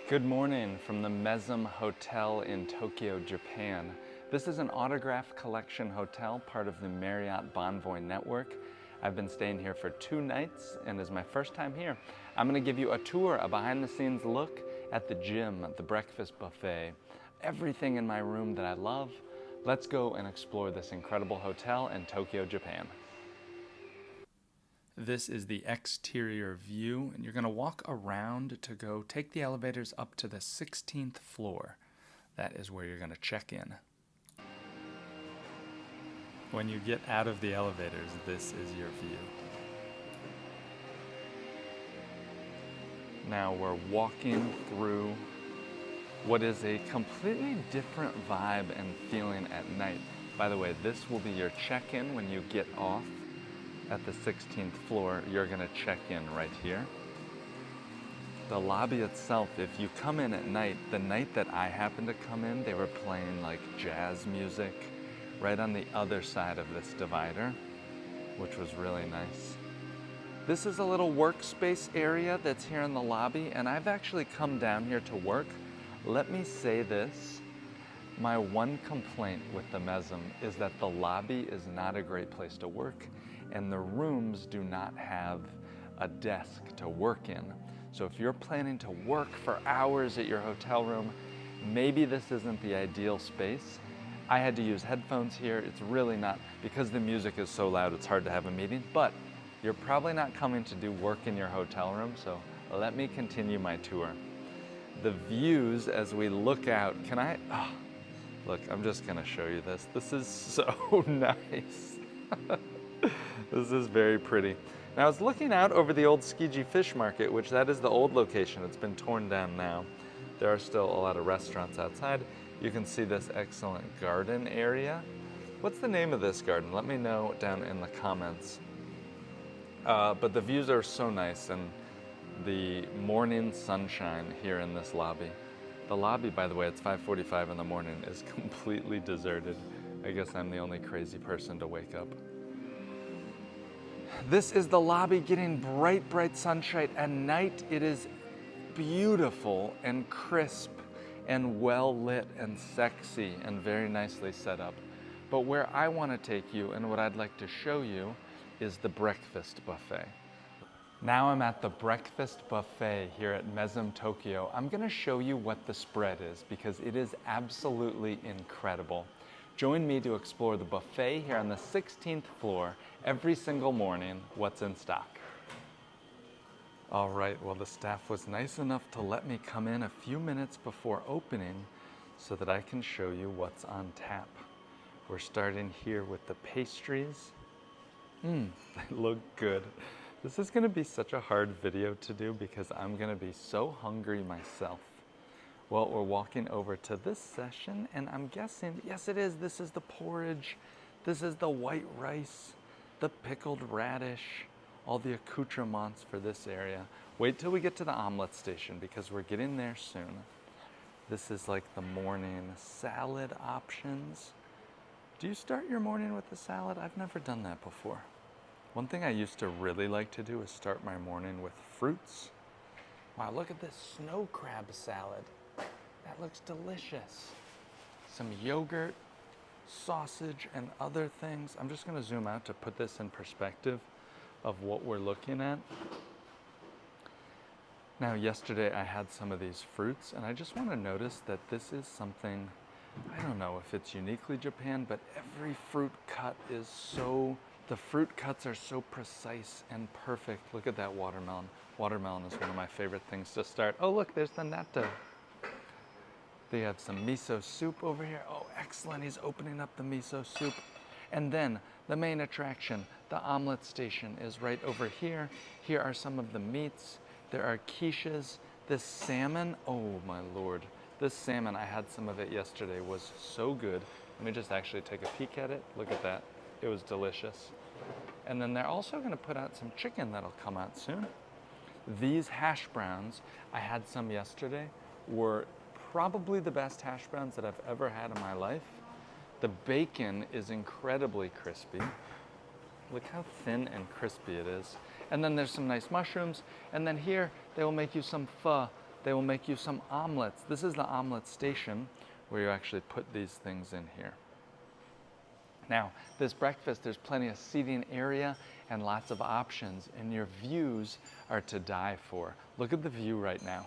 Good morning from the Mesm Hotel in Tokyo, Japan. This is an autograph collection hotel, part of the Marriott Bonvoy network. I've been staying here for 2 nights and is my first time here. I'm going to give you a tour, a behind-the-scenes look at the gym, the breakfast buffet, everything in my room that I love. Let's go and explore this incredible hotel in Tokyo, Japan. This is the exterior view, and you're going to walk around to go take the elevators up to the 16th floor. That is where you're going to check in. When you get out of the elevators, this is your view. Now we're walking through what is a completely different vibe and feeling at night. By the way, this will be your check-in when you get off at the 16th floor. You're going to check in right here. The lobby itself, if you come in at night, the night that I happened to come in, they were playing like jazz music right on the other side of this divider, which was really nice. This is a little workspace area that's here in the lobby, and I've actually come down here to work. Let me say this. My one complaint with the Mesm is that the lobby is not a great place to work, and the rooms do not have a desk to work in. So if you're planning to work for hours at your hotel room, maybe this isn't the ideal space. I had to use headphones here. It's really not, because the music is so loud, it's hard to have a meeting, but you're probably not coming to do work in your hotel room, so let me continue my tour. The views as we look out, look, I'm just gonna show you this. This is so nice. This is very pretty. Now I was looking out over the old Tsukiji Fish Market, which that is the old location. It's been torn down now. There are still a lot of restaurants outside. You can see this excellent garden area. What's the name of this garden? Let me know down in the comments. But the views are so nice, and the morning sunshine here in this lobby. The lobby, by the way, it's 5:45 in the morning, is completely deserted. I guess I'm the only crazy person to wake up. This is the lobby getting bright, bright sunshine. At night, it is beautiful and crisp and well lit and sexy and very nicely set up. But where I want to take you and what I'd like to show you is the breakfast buffet. Now I'm at the breakfast buffet here at Mesm Tokyo. I'm going to show you what the spread is because it is absolutely incredible. Join me to explore the buffet here on the 16th floor every single morning. What's in stock? All right, well, the staff was nice enough to let me come in a few minutes before opening so that I can show you what's on tap. We're starting here with the pastries. They look good. This is gonna be such a hard video to do because I'm gonna be so hungry myself. Well, we're walking over to this session, and I'm guessing, yes it is, this is the porridge, this is the white rice, the pickled radish, all the accoutrements for this area. Wait till we get to the omelet station because we're getting there soon. This is like the morning salad options. Do you start your morning with a salad? I've never done that before. One thing I used to really like to do is start my morning with fruits. Wow, look at this snow crab salad. That looks delicious. Some yogurt, sausage, and other things. I'm just gonna zoom out to put this in perspective of what we're looking at. Now, yesterday I had some of these fruits, and I just wanna notice that this is something, I don't know if it's uniquely Japan, but every fruit cut is the fruit cuts are so precise and perfect. Look at that watermelon. Watermelon is one of my favorite things to start. Oh, look, there's the natto. They have some miso soup over here. Oh, excellent, he's opening up the miso soup. And then the main attraction, the omelet station, is right over here. Here are some of the meats. There are quiches. This salmon, oh my Lord. This salmon, I had some of it yesterday, was so good. Let me just actually take a peek at it. Look at that, it was delicious. And then they're also gonna put out some chicken that'll come out soon. These hash browns, I had some yesterday, were probably the best hash browns that I've ever had in my life. The bacon is incredibly crispy. Look how thin and crispy it is. And then there's some nice mushrooms. And then here, they will make you some pho. they will make you some omelets. This is the omelet station where you actually put these things in here. Now, this breakfast, there's plenty of seating area and lots of options, and your views are to die for. Look at the view right now.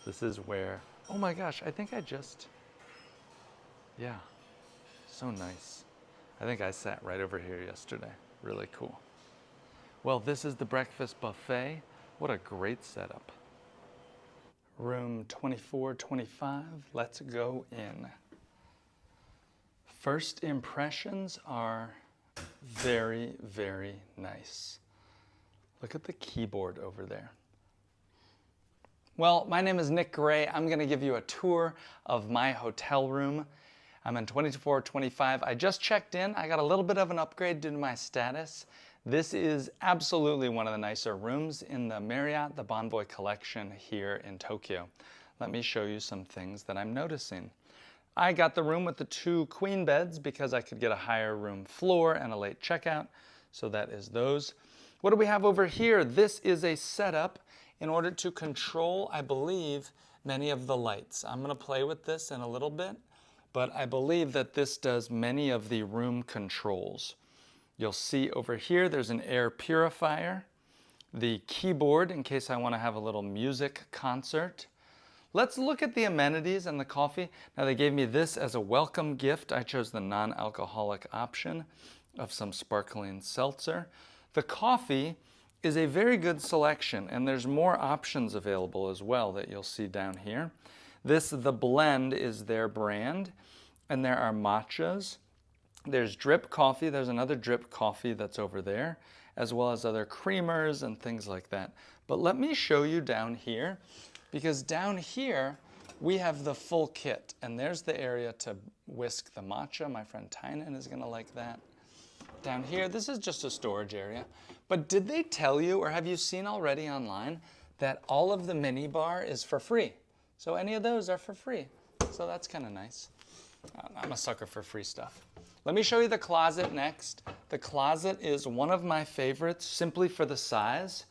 This is where, oh my gosh, I think yeah, so nice. I think I sat right over here yesterday. Really cool. Well, this is the breakfast buffet. What a great setup. Room 2425, let's go in. First impressions are very, very nice. Look at the keyboard over there. Well, my name is Nick Gray. I'm going to give you a tour of my hotel room. I'm in 2425. I just checked in. I got a little bit of an upgrade due to my status. This is absolutely one of the nicer rooms in the Marriott Bonvoy collection here in Tokyo. Let me show you some things that I'm noticing. I got the room with the 2 queen beds because I could get a higher room floor and a late checkout. So that is those. What do we have over here? This is a setup in order to control, I believe, many of the lights. I'm going to play with this in a little bit, but I believe that this does many of the room controls. You'll see over here there's an air purifier, the keyboard in case I want to have a little music concert. Let's look at the amenities and the coffee. Now they gave me this as a welcome gift. I chose the non-alcoholic option of some sparkling seltzer. The coffee is a very good selection, and there's more options available as well that you'll see down here. The blend is their brand, and there are matchas. There's drip coffee. There's another drip coffee that's over there, as well as other creamers and things like that. But let me show you down here, because down here we have the full kit, and there's the area to whisk the matcha. My friend Tynan is going to like that. Down here, this is just a storage area. But did they tell you, or have you seen already online, that all of the mini bar is for free? So any of those are for free. So that's kind of nice. I'm a sucker for free stuff. Let me show you the closet next. The closet is one of my favorites simply for the size.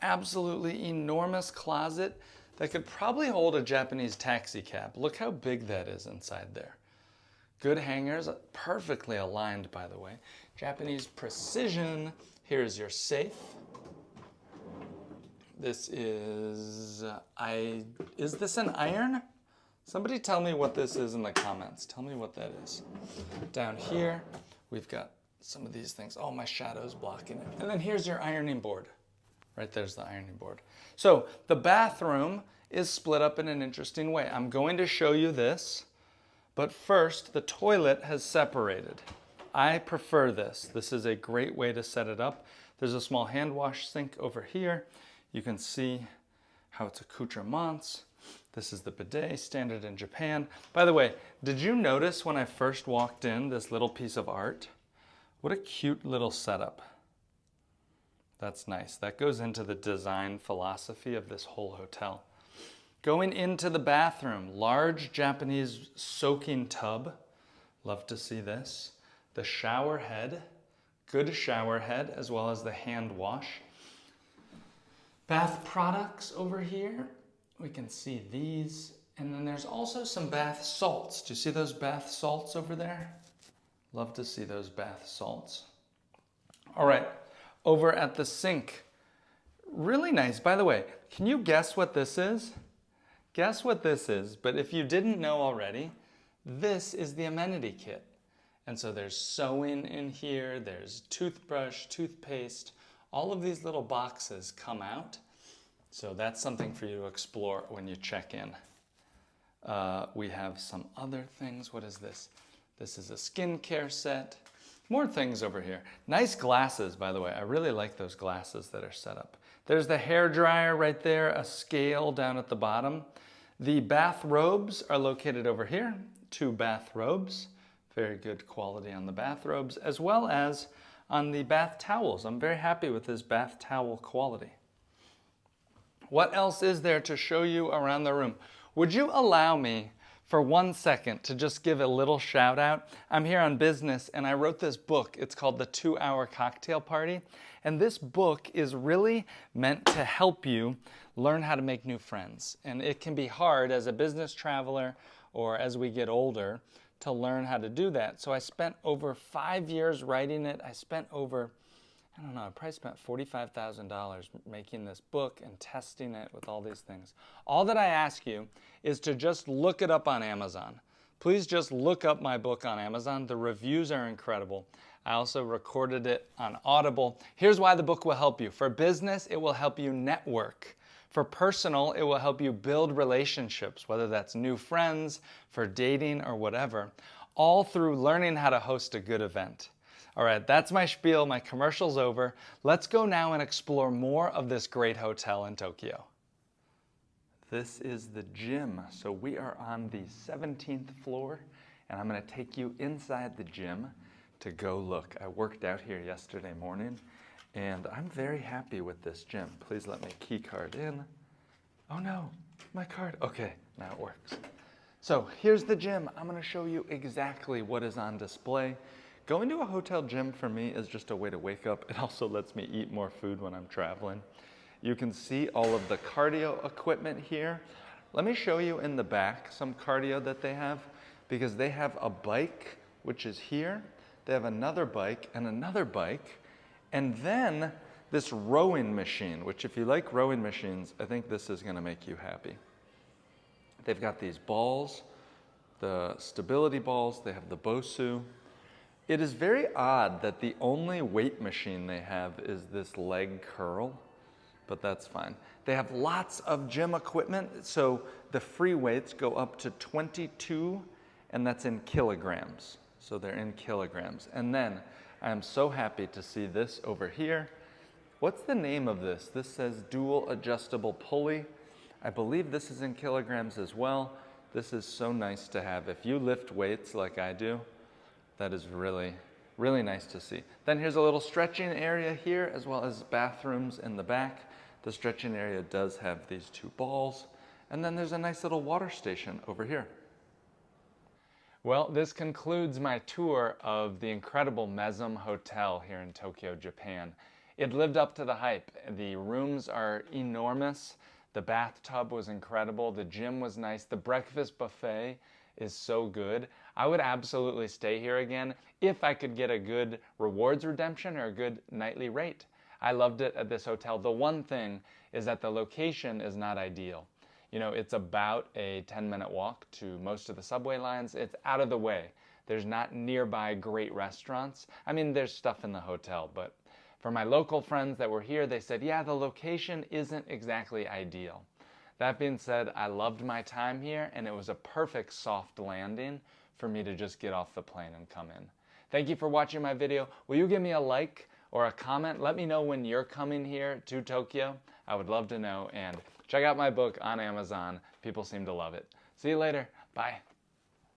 Absolutely enormous closet that could probably hold a Japanese taxi cab. Look how big that is inside there. Good hangers, perfectly aligned, by the way. Japanese precision. Here's your safe. This is this an iron? Somebody tell me what this is in the comments. Tell me what that is. Down here, we've got some of these things. Oh, my shadow's blocking it. And then here's your ironing board. Right there's the ironing board. So the bathroom is split up in an interesting way. I'm going to show you this, but first the toilet has separated. I prefer this. This is a great way to set it up. There's a small hand wash sink over here. You can see how it's accoutrements. This is the bidet, standard in Japan. By the way, did you notice when I first walked in this little piece of art? What a cute little setup. That's nice. That goes into the design philosophy of this whole hotel. Going into the bathroom, large Japanese soaking tub. Love to see this. The shower head, good shower head, as well as the hand wash. Bath products over here. We can see these. And then there's also some bath salts. Do you see those bath salts over there? Love to see those bath salts. All right, over at the sink. Really nice. By the way, can you guess what this is? Guess what this is, but if you didn't know already, this is the amenity kit. And so there's sewing in here, there's toothbrush, toothpaste, all of these little boxes come out. So that's something for you to explore when you check in. We have some other things. What is this? This is a skincare set. More things over here. Nice glasses, by the way. I really like those glasses that are set up. There's the hair dryer right there, a scale down at the bottom. The bathrobes are located over here. 2 bathrobes. Very good quality on the bathrobes, as well as on the bath towels. I'm very happy with this bath towel quality. What else is there to show you around the room? Would you allow me for 1 second to just give a little shout out. I'm here on business and I wrote this book. It's called The 2-Hour Cocktail Party. And this book is really meant to help you learn how to make new friends. And it can be hard as a business traveler or as we get older to learn how to do that. So I spent over 5 years writing it. I spent over, I don't know, I probably spent $45,000 making this book and testing it with all these things. All that I ask you is to just look it up on Amazon. Please just look up my book on Amazon. The reviews are incredible. I also recorded it on Audible. Here's why the book will help you. For business, it will help you network. For personal, it will help you build relationships, whether that's new friends, for dating, or whatever, all through learning how to host a good event. All right, that's my spiel. My commercial's over. Let's go now and explore more of this great hotel in Tokyo. This is the gym. So we are on the 17th floor, and I'm going to take you inside the gym to go look. I worked out here yesterday morning, and I'm very happy with this gym. Please let me key card in. Oh no, my card. Okay, now it works. So here's the gym. I'm going to show you exactly what is on display. Going to a hotel gym for me is just a way to wake up. It also lets me eat more food when I'm traveling. You can see all of the cardio equipment here. Let me show you in the back some cardio that they have, because they have a bike, which is here. They have another bike and another bike. And then this rowing machine, which if you like rowing machines, I think this is going to make you happy. They've got these balls, the stability balls. They have the Bosu. It is very odd that the only weight machine they have is this leg curl, but that's fine. They have lots of gym equipment, so the free weights go up to 22, and that's in kilograms. So they're in kilograms. And then I am so happy to see this over here. What's the name of this? This says dual adjustable pulley. I believe this is in kilograms as well. This is so nice to have. If you lift weights like I do, that is really, really nice to see. Then here's a little stretching area here, as well as bathrooms in the back. The stretching area does have these 2 balls. And then there's a nice little water station over here. Well, this concludes my tour of the incredible Mesm Hotel here in Tokyo, Japan. It lived up to the hype. The rooms are enormous. The bathtub was incredible. The gym was nice. The breakfast buffet is so good. I would absolutely stay here again if I could get a good rewards redemption or a good nightly rate. I loved it at this hotel. The one thing is that the location is not ideal. You know, it's about a 10-minute walk to most of the subway lines. It's out of the way. There's not nearby great restaurants. I mean, there's stuff in the hotel, but for my local friends that were here, they said, yeah, the location isn't exactly ideal. That being said, I loved my time here, and it was a perfect soft landing for me to just get off the plane and come in. Thank you for watching my video. Will you give me a like or a comment? Let me know when you're coming here to Tokyo. I would love to know, and check out my book on Amazon. People seem to love it. See you later. Bye.